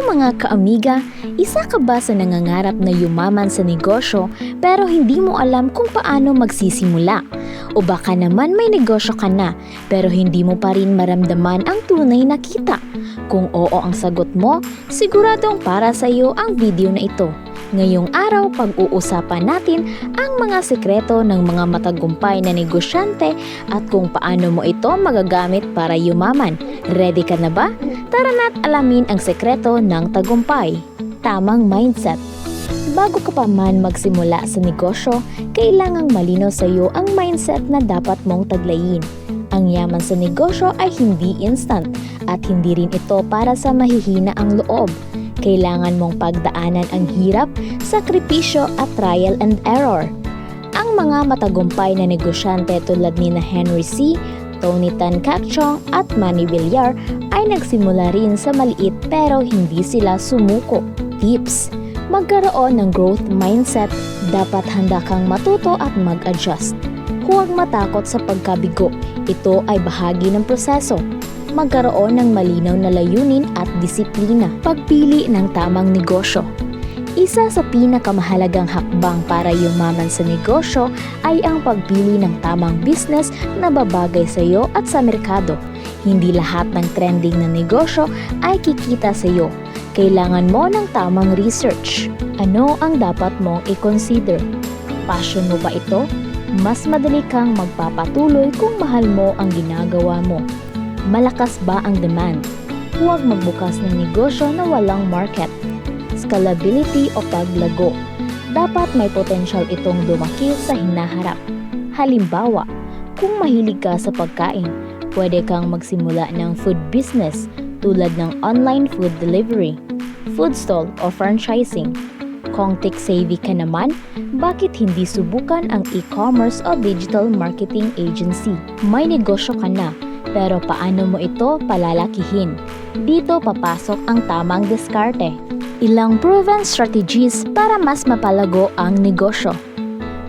mga kaamiga, isa ka ba sa nangangarap na yumaman sa negosyo pero hindi mo alam kung paano magsisimula? O baka naman may negosyo ka na pero hindi mo pa rin maramdaman ang tunay na kita? Kung oo ang sagot mo, siguradong para sa iyo ang video na ito. Ngayong araw, pag-uusapan natin ang mga sekreto ng mga matagumpay na negosyante at kung paano mo ito magagamit para yumaman. Ready ka na ba? Tara na't alamin ang sekreto ng tagumpay. Tamang mindset. Bago ka pa man magsimula sa negosyo, kailangang malinaw sa iyo ang mindset na dapat mong taglayin. Ang yaman sa negosyo ay hindi instant at hindi rin ito para sa mahihina ang loob. Kailangan mong pagdaanan ang hirap, sakripisyo at trial and error. Ang mga matagumpay na negosyante tulad ni Henry C., Tony Tan Cakchong at Manny Villar ay nagsimula rin sa maliit pero hindi sila sumuko. Tips: magkaroon ng growth mindset, dapat handa kang matuto at mag-adjust. Huwag matakot sa pagkabigo, ito ay bahagi ng proseso. Magkaroon ng malinaw na layunin at disiplina. Pagpili ng tamang negosyo. Isa sa pinakamahalagang hakbang para yumaman sa negosyo ay ang pagpili ng tamang business na babagay sa iyo at sa merkado. Hindi lahat ng trending na negosyo ay kikita sa iyo. Kailangan mo ng tamang research. Ano ang dapat mong i-consider? Passion mo ba ito? Mas madali kang magpapatuloy kung mahal mo ang ginagawa mo. Malakas ba ang demand? Huwag magbukas ng negosyo na walang market. Scalability o paglago. Dapat may potential itong lumaki sa hinaharap. Halimbawa, kung mahilig ka sa pagkain, pwede kang magsimula ng food business tulad ng online food delivery, food stall o franchising. Kung tech-savvy ka naman, bakit hindi subukan ang e-commerce o digital marketing agency? May negosyo ka na, pero paano mo ito palalakihin? Dito papasok ang tamang diskarte. Ilang proven strategies para mas mapalago ang negosyo.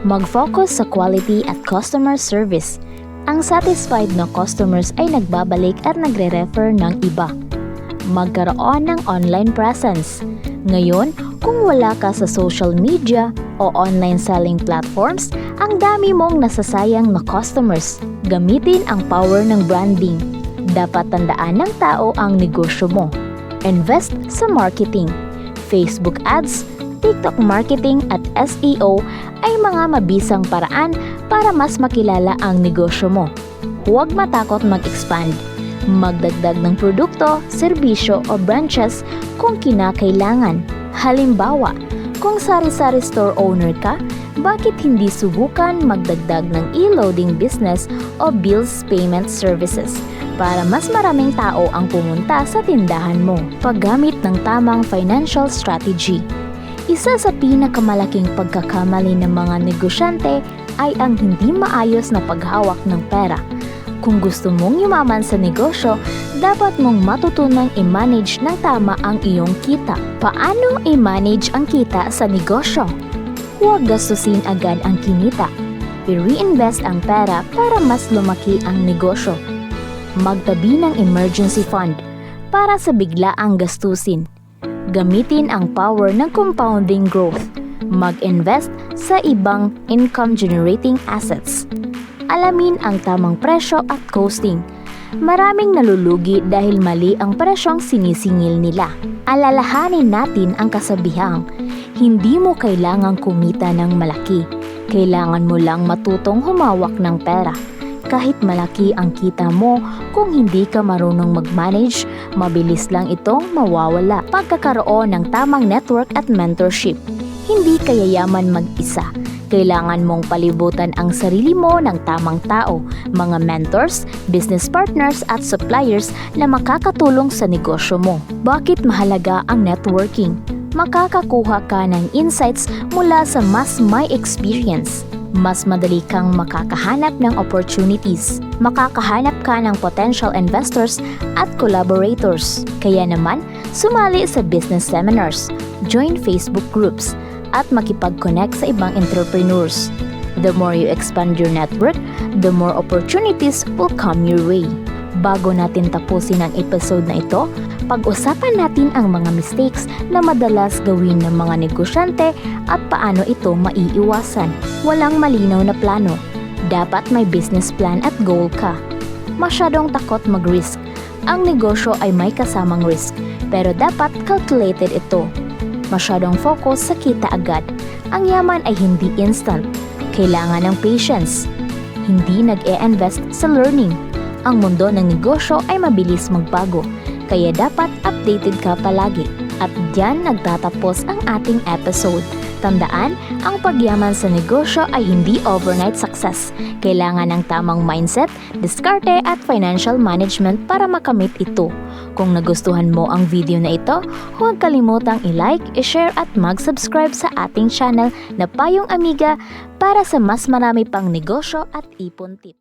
Mag-focus sa quality at customer service. Ang satisfied na customers ay nagbabalik at nagre-refer ng iba. Magkaroon ng online presence. Ngayon, kung wala ka sa social media o online selling platforms, ang dami mong nasasayang na customers. Gamitin ang power ng branding. Dapat tandaan ng tao ang negosyo mo. Invest sa marketing. Facebook ads, TikTok marketing at SEO ay mga mabisang paraan para mas makilala ang negosyo mo. Huwag matakot mag-expand. Magdagdag ng produkto, serbisyo o branches kung kinakailangan. Halimbawa, kung sari-sari store owner ka, bakit hindi subukan magdagdag ng e-loading business o bills payment services para mas maraming tao ang pumunta sa tindahan mo? Paggamit ng tamang financial strategy. Isa sa pinakamalaking pagkakamali ng mga negosyante ay ang hindi maayos na paghawak ng pera. Kung gusto mong yumaman sa negosyo, dapat mong matutunang i-manage ng tama ang iyong kita. Paano i-manage ang kita sa negosyo? Huwag gastusin agad ang kinita. I-reinvest ang pera para mas lumaki ang negosyo. Magtabi ng emergency fund para sa biglaang gastusin. Gamitin ang power ng compounding growth. Mag-invest sa ibang income-generating assets. Alamin ang tamang presyo at costing. Maraming nalulugi dahil mali ang presyong sinisingil nila. Alalahanin natin ang kasabihang, hindi mo kailangang kumita ng malaki. Kailangan mo lang matutong humawak ng pera. Kahit malaki ang kita mo, kung hindi ka marunong mag-manage, mabilis lang itong mawawala. Pagkakaroon ng tamang network at mentorship. Hindi ka yayaman mag-isa. Kailangan mong palibutan ang sarili mo ng tamang tao, mga mentors, business partners at suppliers na makakatulong sa negosyo mo. Bakit mahalaga ang networking? Makakakuha ka ng insights mula sa mas may experience. Mas madali kang makakahanap ng opportunities. Makakahanap ka ng potential investors at collaborators. Kaya naman, sumali sa business seminars, join Facebook groups, at makipag-connect sa ibang entrepreneurs. The more you expand your network, the more opportunities will come your way. Bago natin tapusin ang episode na ito, Pag-usapan natin ang mga mistakes na madalas gawin ng mga negosyante at paano ito maiiwasan. Walang malinaw na plano. Dapat may business plan at goal ka. Masyadong takot mag-risk. Ang negosyo ay may kasamang risk, pero dapat calculated ito. Masyadong focus sa kita agad. Ang yaman ay hindi instant. Kailangan ng patience. Hindi nag-e-invest sa learning. Ang mundo ng negosyo ay mabilis magbago, kaya dapat updated ka palagi. At diyan nagtatapos ang ating episode. Tandaan, ang pagyaman sa negosyo ay hindi overnight success. Kailangan ng tamang mindset, diskarte at financial management para makamit ito. Kung nagustuhan mo ang video na ito, huwag kalimutang i-like, i-share at mag-subscribe sa ating channel na Payong Amiga para sa mas marami pang negosyo at ipon tip.